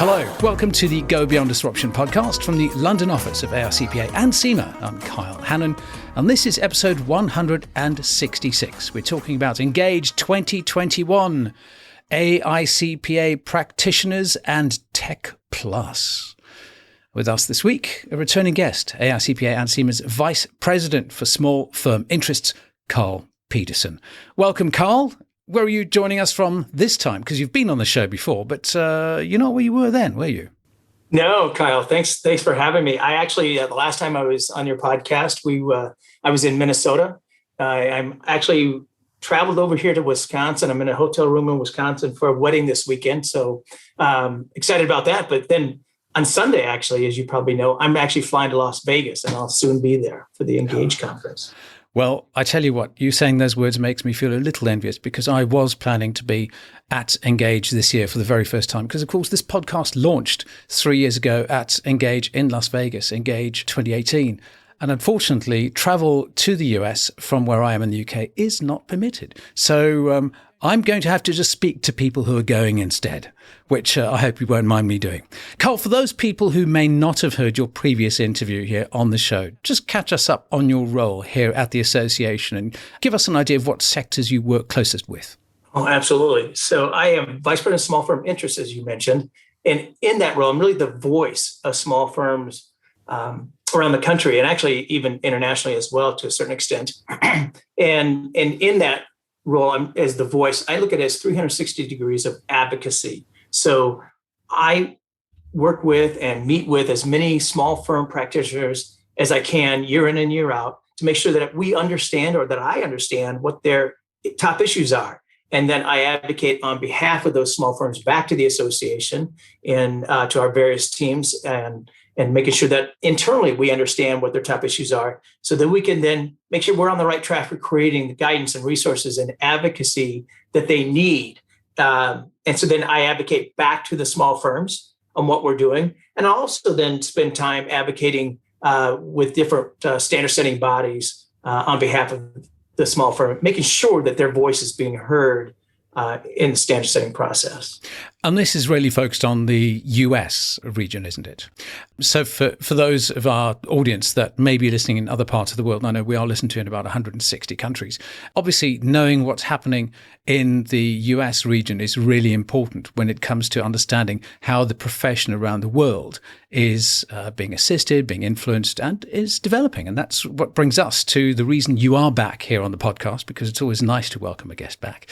Hello, welcome to the Go Beyond Disruption podcast from the London office of AICPA and CIMA. I'm Kyle Hannon, and this is episode 166. We're talking about ENGAGE2021, AICPA Practitioners and Tech Plus. With us this week, a returning guest, AICPA and CIMA's Vice President for Small Firm Interests, Carl Peterson. Welcome, Carl. Where are you joining us from this time? Because you've been on the show before, but you're not where you were then, were you? No, Kyle. Thanks for having me. I actually, the last time I was on your podcast, I was in Minnesota. I'm actually traveled over here to Wisconsin. I'm in a hotel room in Wisconsin for a wedding this weekend. So excited about that. But then on Sunday, actually, as you probably know, I'm actually flying to Las Vegas, and I'll soon be there for the ENGAGE conference. Well, I tell you what, you saying those words makes me feel a little envious because I was planning to be at ENGAGE this year for the very first time. Because, of course, this podcast launched 3 years ago at ENGAGE in Las Vegas, ENGAGE 2018. And unfortunately, travel to the US from where I am in the UK is not permitted. So I'm going to have to just speak to people who are going instead, which I hope you won't mind me doing. Carl, for those people who may not have heard your previous interview here on the show, just catch us up on your role here at the association and give us an idea of what sectors you work closest with. Oh, absolutely. So I am Vice President of Small Firm Interests, as you mentioned. And in that role, I'm really the voice of small firms around the country and actually even internationally as well to a certain extent. and in that role, I'm as the voice, I look at it as 360 degrees of advocacy. So I work with and meet with as many small firm practitioners as I can year in and year out to make sure that we understand or that I understand what their top issues are. And then I advocate on behalf of those small firms back to the association and to our various teams and making sure that internally we understand what their top issues are so that we can then make sure we're on the right track for creating the guidance and resources and advocacy that they need. And so then I advocate back to the small firms on what we're doing. And I also then spend time advocating with different standard setting bodies on behalf of the small firm, making sure that their voice is being heard in the standard setting process. And this is really focused on the US region, isn't it? So for those of our audience that may be listening in other parts of the world, and I know we are listened to in about 160 countries, obviously knowing what's happening in the US region is really important when it comes to understanding how the profession around the world is being assisted, being influenced, and is developing. And that's what brings us to the reason you are back here on the podcast, because it's always nice to welcome a guest back.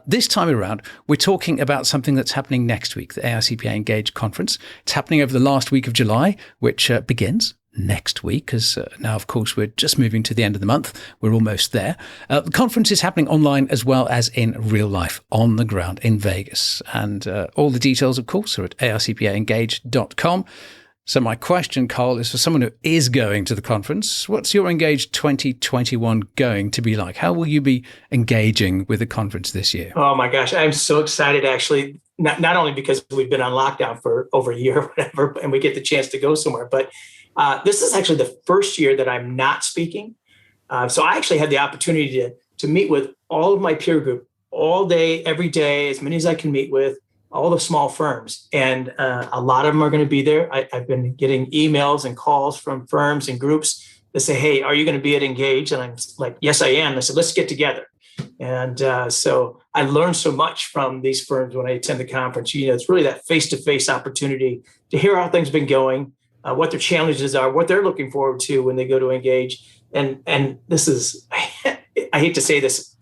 This time around, we're talking about something that's happening next week, the AICPA ENGAGE conference. It's happening over the last week of July, which begins next week, because now, of course, we're just moving to the end of the month. We're almost there. The conference is happening online as well as in real life on the ground in Vegas. And all the details, of course, are at AICPAengage.com. So my question, Carl, is for someone who is going to the conference, what's your ENGAGE 2021 going to be like? How will you be engaging with the conference this year? Oh my gosh, I'm so excited actually, not only because we've been on lockdown for over a year or whatever, and we get the chance to go somewhere, but this is actually the first year that I'm not speaking. So I actually had the opportunity to meet with all of my peer group all day, every day, as many as I can meet with, all the small firms. And a lot of them are going to be there. I've been getting emails and calls from firms and groups that say, hey, are you going to be at ENGAGE? And I'm like, yes, I am. I said, let's get together. And so I learned so much from these firms when I attend the conference. You know, it's really that face-to-face opportunity to hear how things have been going, what their challenges are, what they're looking forward to when they go to ENGAGE. And this is, I hate to say this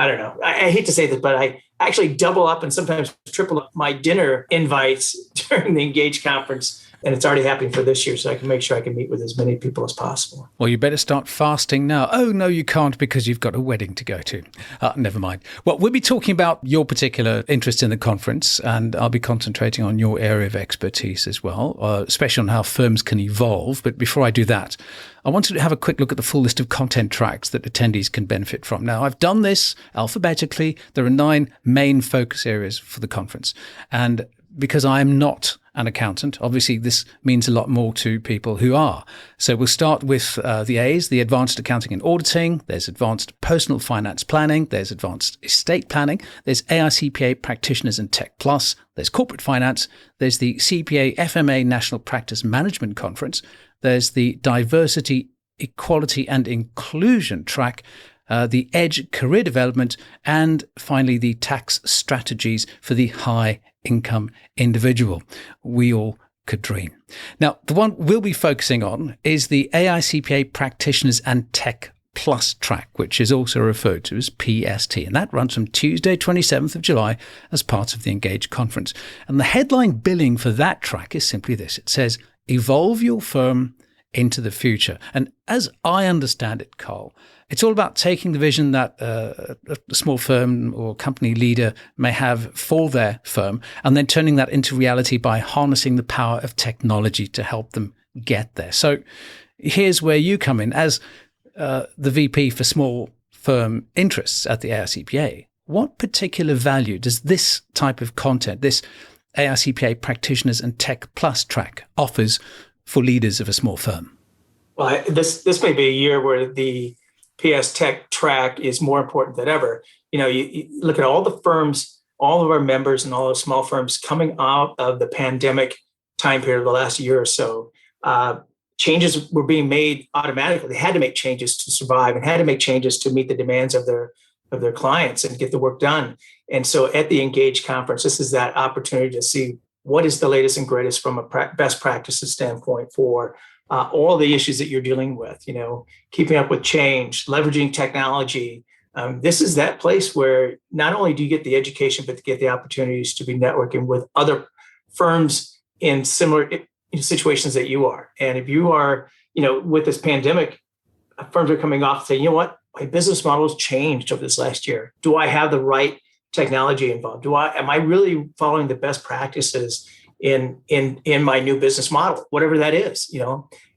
I hate to say this, but I actually double up and sometimes triple up my dinner invites during the ENGAGE conference. And it's already happening for this year, so I can make sure I can meet with as many people as possible. Well, you better start fasting now. Oh, no, you can't because you've got a wedding to go to. Never mind. Well, we'll be talking about your particular interest in the conference, and I'll be concentrating on your area of expertise as well, especially on how firms can evolve. But before I do that, I wanted to have a quick look at the full list of content tracks that attendees can benefit from. Now, I've done this alphabetically. There are 9 main focus areas for the conference. And because I'm not an accountant, obviously this means a lot more to people who are. So we'll start with the A's, the Advanced Accounting and Auditing. There's Advanced Personal Finance Planning. There's Advanced Estate Planning. There's AICPA Practitioners and Tech Plus. There's Corporate Finance. There's the CPA FMA National Practice Management Conference. There's the Diversity, Equality and Inclusion track, the EDGE Career Development, and finally the Tax Strategies for the High Income Individual. We all could dream. Now, the one we'll be focusing on is the AICPA Practitioners and Tech Plus track, which is also referred to as PST, and that runs from Tuesday, 27th of July as part of the ENGAGE conference. And the headline billing for that track is simply this. It says, "Evolve your firm into the future." And as I understand it, Carl, it's all about taking the vision that a small firm or company leader may have for their firm and then turning that into reality by harnessing the power of technology to help them get there. So here's where you come in as the VP for small firm interests at the AICPA. What particular value does this type of content, this AICPA Practitioners and Tech Plus track offers for leaders of a small firm? Well, this may be a year where the PS Tech track is more important than ever. You look at all the firms, all of our members and all the small firms coming out of the pandemic time period of the last year or so. Changes were being made automatically. They had to make changes to survive and had to make changes to meet the demands of their clients and get the work done. And so at the ENGAGE conference, this is that opportunity to see what is the latest and greatest from a best practices standpoint for all the issues that you're dealing with, keeping up with change, leveraging technology. This is that place where not only do you get the education, but to get the opportunities to be networking with other firms in similar situations that you are. And if you are, with this pandemic, firms are coming off saying, you know what, my business model has changed over this last year. Do I have the right technology involved? Am I really following the best practices in my new business model, whatever that is,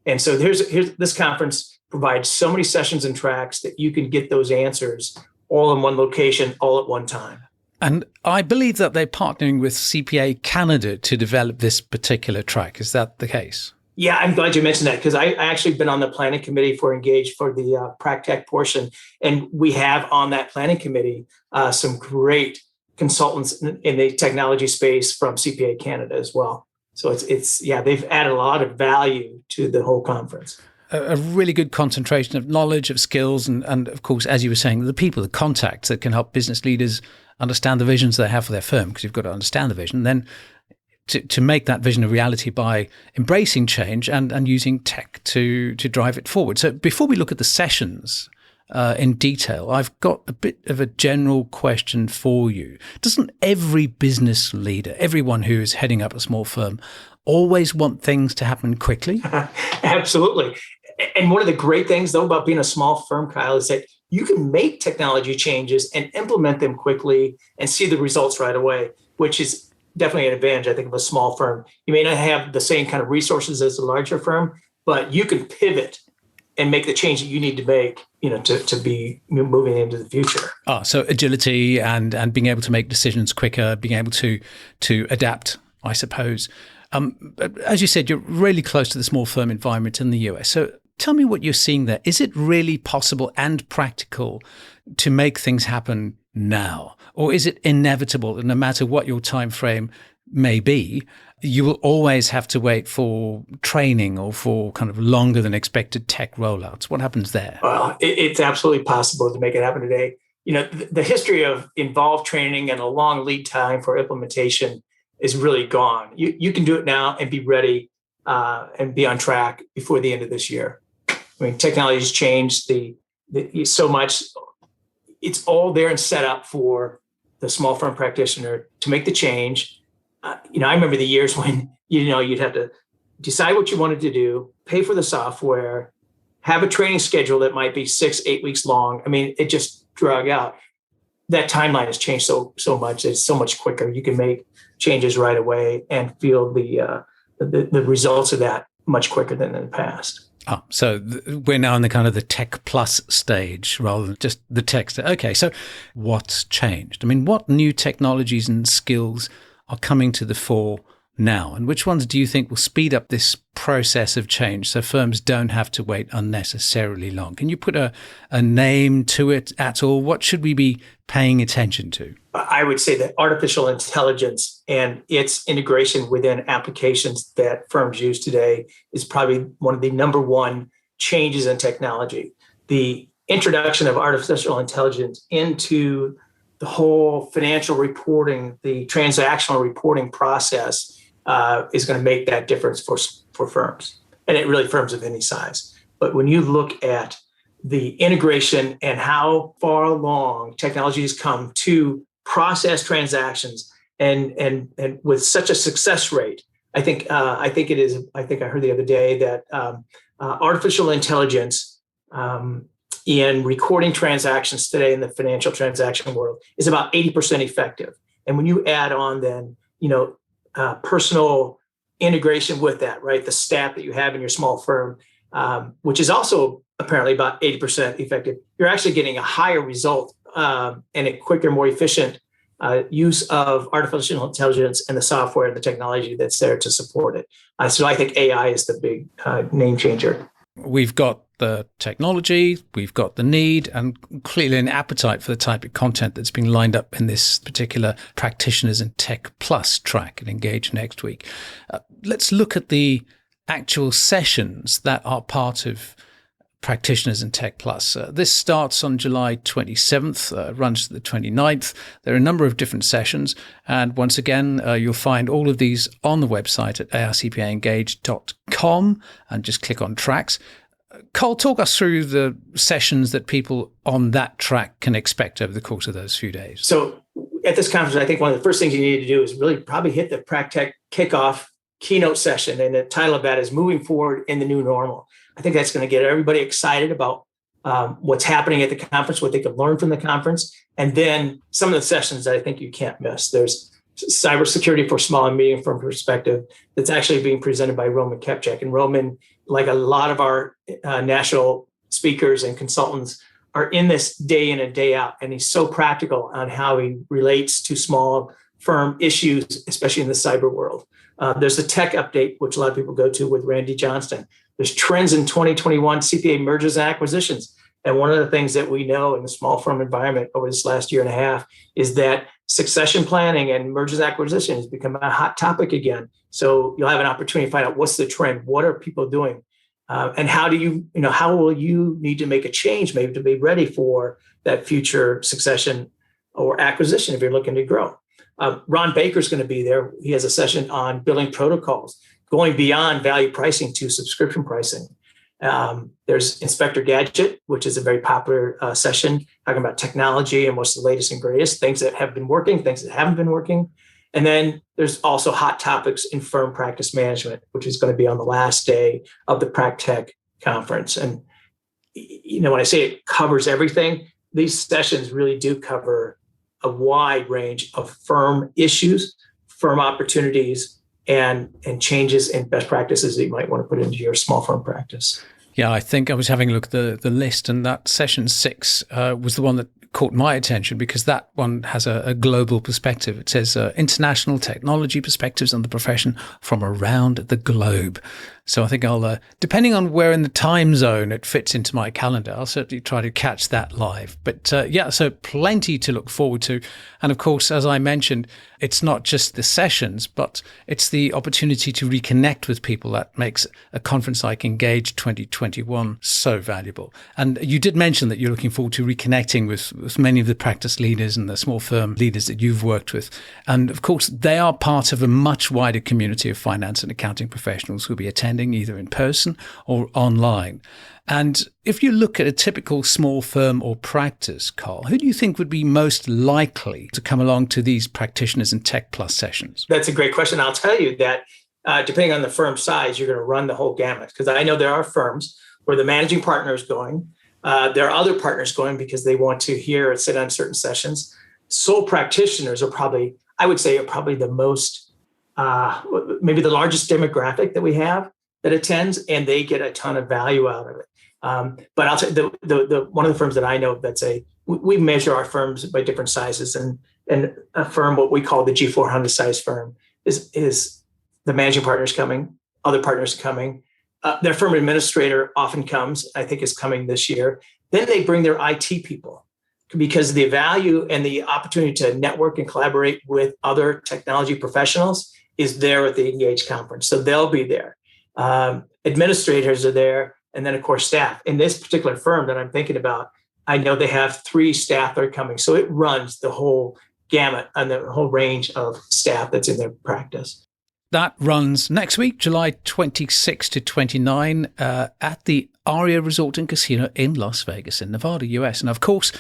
And so here's this conference provides so many sessions and tracks that you can get those answers all in one location, all at one time. And I believe that they're partnering with CPA Canada to develop this particular track. Is that the case? Yeah, I'm glad you mentioned that because I actually been on the planning committee for ENGAGE for the PracTech portion. And we have on that planning committee some great consultants in the technology space from CPA Canada as well. So they've added a lot of value to the whole conference. A really good concentration of knowledge, of skills, and of course, as you were saying, the people, the contacts that can help business leaders understand the visions they have for their firm, because you've got to understand the vision. Then to make that vision a reality by embracing change and using tech to drive it forward. So before we look at the sessions in detail, I've got a bit of a general question for you. Doesn't every business leader, everyone who is heading up a small firm, always want things to happen quickly? Absolutely. And one of the great things, though, about being a small firm, Kyle, is that you can make technology changes and implement them quickly and see the results right away, which is definitely an advantage, I think, of a small firm. You may not have the same kind of resources as a larger firm, but you can pivot and make the change that you need to make, to be moving into the future. So agility and being able to make decisions quicker, being able to adapt, I suppose. As you said, you're really close to the small firm environment in the US. So tell me what you're seeing there. Is it really possible and practical to make things happen now? Or is it inevitable that no matter what your time frame may be, you will always have to wait for training or for kind of longer than expected tech rollouts? What happens there? Well, it's absolutely possible to make it happen today. The history of involved training and a long lead time for implementation is really gone. You can do it now and be ready and be on track before the end of this year. I mean, technology has changed so much. It's all there and set up for the small firm practitioner to make the change. I remember the years when, you'd have to decide what you wanted to do, pay for the software, have a training schedule that might be 6-8 weeks long. I mean, it just drug out. That timeline has changed so much. It's so much quicker. You can make changes right away and feel the results of that much quicker than in the past. So we're now in the kind of the tech plus stage rather than just the tech. Okay, so what's changed? I mean, what new technologies and skills are coming to the fore now? And which ones do you think will speed up this process of change so firms don't have to wait unnecessarily long? Can you put a name to it at all? What should we be paying attention to? I would say that artificial intelligence and its integration within applications that firms use today is probably one of the number one changes in technology. The introduction of artificial intelligence into the whole financial reporting, the transactional reporting process is going to make that difference for firms, and it really firms of any size. But when you look at the integration and how far along technology has come to process transactions and with such a success rate, I think it is. I think I heard the other day that artificial intelligence in recording transactions today in the financial transaction world is about 80% effective. And when you add on then, personal integration with that, right? The staff that you have in your small firm, which is also apparently about 80% effective, you're actually getting a higher result and a quicker, more efficient use of artificial intelligence and the software and the technology that's there to support it. So I think AI is the big name changer. We've got the technology, we've got the need, and clearly an appetite for the type of content that's being lined up in this particular Practitioners and Tech Plus track at Engage next week. Let's look at the actual sessions that are part of Practitioners and Tech Plus. This starts on July 27th, runs to the 29th. There are a number of different sessions. And once again, you'll find all of these on the website at AICPAengage.com and just click on tracks. Carl, talk us through the sessions that people on that track can expect over the course of those few days. So at this conference, I think one of the first things you need to do is really probably hit the PracTech Kickoff Keynote session. And the title of that is Moving Forward in the New Normal. I think that's going to get everybody excited about what's happening at the conference, what they can learn from the conference. And then some of the sessions that I think you can't miss. There's cybersecurity for small and medium firm perspective that's actually being presented by Roman Kepchak. And Roman, like a lot of our national speakers and consultants, are in this day in and day out. And he's so practical on how he relates to small firm issues, especially in the cyber world. There's a tech update, which a lot of people go to with Randy Johnston. There's trends in 2021 CPA mergers and acquisitions. And one of the things that we know in the small firm environment over this last year and a half is that succession planning and mergers and acquisitions has become a hot topic again. So you'll have an opportunity to find out what's the trend, what are people doing, and how will you need to make a change maybe to be ready for that future succession or acquisition if you're looking to grow. Ron Baker's going to be there. He has a session on billing protocols, going beyond value pricing to subscription pricing. There's Inspector Gadget, which is a very popular session, talking about technology and what's the latest and greatest, things that have been working, things that haven't been working. And then there's also hot topics in firm practice management, which is going to be on the last day of the PracTech conference. And, when I say it covers everything, these sessions really do cover a wide range of firm issues, firm opportunities, and changes in best practices that you might want to put into your small firm practice. Yeah, I think I was having a look at the list, and that session 6 was the one that caught my attention because that one has a global perspective. It says international technology perspectives on the profession from around the globe. So I think I'll, depending on where in the time zone it fits into my calendar, I'll certainly try to catch that live. But so plenty to look forward to. And of course, as I mentioned, it's not just the sessions, but it's the opportunity to reconnect with people that makes a conference like Engage 2021 so valuable. And you did mention that you're looking forward to reconnecting with many of the practice leaders and the small firm leaders that you've worked with. And of course, they are part of a much wider community of finance and accounting professionals who'll be attending either in person or online. And if you look at a typical small firm or practice, Carl, who do you think would be most likely to come along to these Practitioners and Tech Plus sessions? That's a great question. I'll tell you that depending on the firm size, you're going to run the whole gamut. Because I know there are firms where the managing partner is going. There are other partners going because they want to hear and sit on certain sessions. Sole practitioners are probably the most, maybe the largest demographic that we have that attends, and they get a ton of value out of it. But I'll tell you, the one of the firms that I know we measure our firms by different sizes, and And a firm, what we call the G400 size firm, is the managing partner is coming, other partners are coming. Their firm administrator often comes, I think is coming this year. Then they bring their IT people because the value and the opportunity to network and collaborate with other technology professionals is there at the ENGAGE conference. So they'll be there. Administrators are there. And then, of course, staff. In this particular firm that I'm thinking about, I know they have 3 staff that are coming. So it runs the whole gamut and the whole range of staff that's in their practice. That runs next week, July 26 to 29, at the Aria Resort and Casino in Las Vegas in Nevada, US. And of course,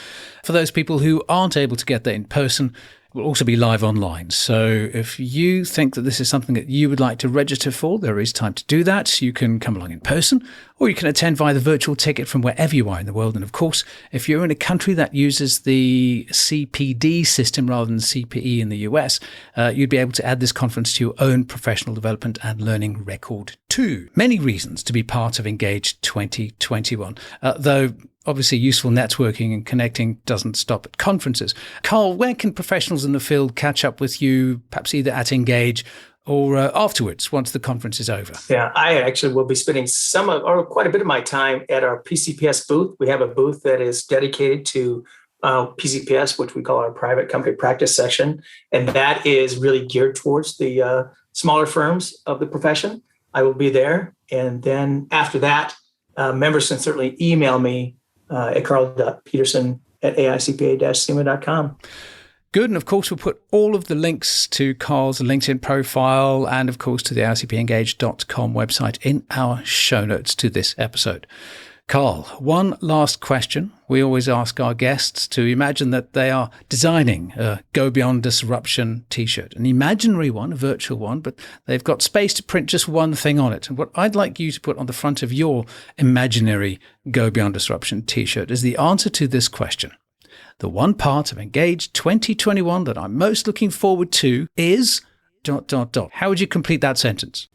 for those people who aren't able to get there in person, it will also be live online. So if you think that this is something that you would like to register for, there is time to do that. You can come along in person, or you can attend via the virtual ticket from wherever you are in the world. And of course, if you're in a country that uses the CPD system rather than CPE in the US, you'd be able to add this conference to your own professional development and learning record too. Many reasons to be part of ENGAGE 2021, though obviously useful networking and connecting doesn't stop at conferences. Carl, where can professionals in the field catch up with you, perhaps either at ENGAGE or afterwards, once the conference is over? Yeah, I actually will be spending quite a bit of my time at our PCPS booth. We have a booth that is dedicated to PCPS, which we call our private company practice section. And that is really geared towards the smaller firms of the profession. I will be there. And then after that, members can certainly email me at carl.peterson@AICPA-CIMA.com. Good. And of course, we'll put all of the links to Carl's LinkedIn profile and of course to the AICPAengage.com website in our show notes to this episode. Carl, one last question. We always ask our guests to imagine that they are designing a Go Beyond Disruption t-shirt, an imaginary one, a virtual one, but they've got space to print just one thing on it. And what I'd like you to put on the front of your imaginary Go Beyond Disruption t-shirt is the answer to this question. The one part of ENGAGE 2021 that I'm most looking forward to is ... How would you complete that sentence?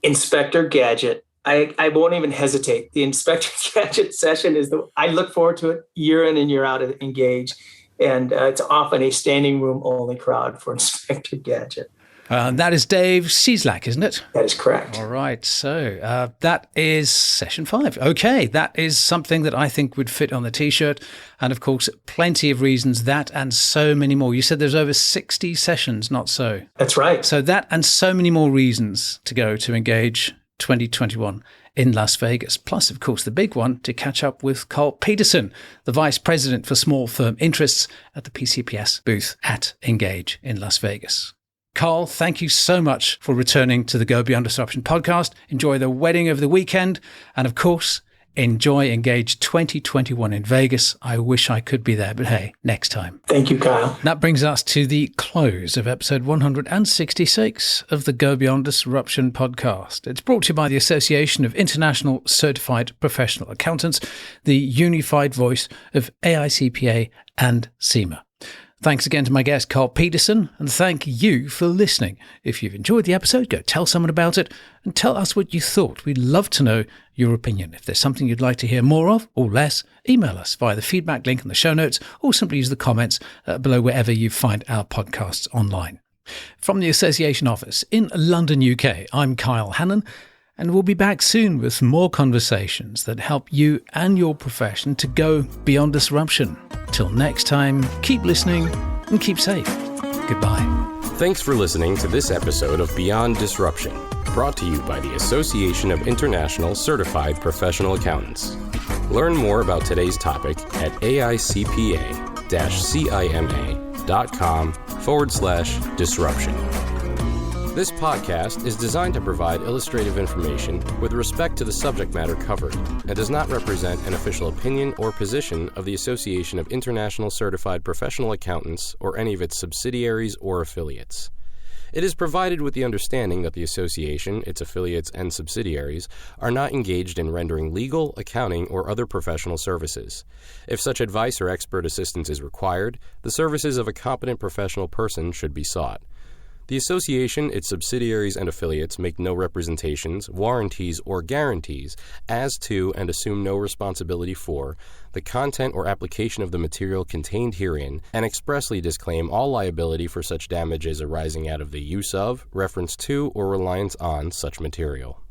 Inspector Gadget. I won't even hesitate. The Inspector Gadget session I look forward to it year in and year out at ENGAGE. And it's often a standing room only crowd for Inspector Gadget. That is Dave Cieslak, isn't it? That is correct. All right. So that is session 5. Okay. That is something that I think would fit on the t-shirt. And of course, plenty of reasons, that and so many more. You said there's over 60 sessions, not so? That's right. So that and so many more reasons to go to ENGAGE 2021 in Las Vegas. Plus, of course, the big one, to catch up with Carl Peterson, the Vice President for Small Firm Interests at the PCPS booth at ENGAGE in Las Vegas. Carl, thank you so much for returning to the Go Beyond Disruption podcast. Enjoy the wedding over the weekend. And of course, enjoy ENGAGE 2021 in Vegas. I wish I could be there, but hey, next time. Thank you, Kyle. That brings us to the close of episode 166 of the Go Beyond Disruption podcast. It's brought to you by the Association of International Certified Professional Accountants, the unified voice of AICPA and CIMA. Thanks again to my guest, Carl Peterson, and thank you for listening. If you've enjoyed the episode, go tell someone about it and tell us what you thought. We'd love to know your opinion. If there's something you'd like to hear more of or less, email us via the feedback link in the show notes or simply use the comments below wherever you find our podcasts online. From the Association office in London, UK, I'm Kyle Hannon, and we'll be back soon with more conversations that help you and your profession to go beyond disruption. Till next time, keep listening and keep safe. Goodbye. Thanks for listening to this episode of Beyond Disruption, brought to you by the Association of International Certified Professional Accountants. Learn more about today's topic at AICPA-CIMA.com/disruption. This podcast is designed to provide illustrative information with respect to the subject matter covered and does not represent an official opinion or position of the Association of International Certified Professional Accountants or any of its subsidiaries or affiliates. It is provided with the understanding that the association, its affiliates, and subsidiaries are not engaged in rendering legal, accounting, or other professional services. If such advice or expert assistance is required, the services of a competent professional person should be sought. The association, its subsidiaries, and affiliates make no representations, warranties, or guarantees as to and assume no responsibility for the content or application of the material contained herein, and expressly disclaim all liability for such damages arising out of the use of, reference to, or reliance on such material.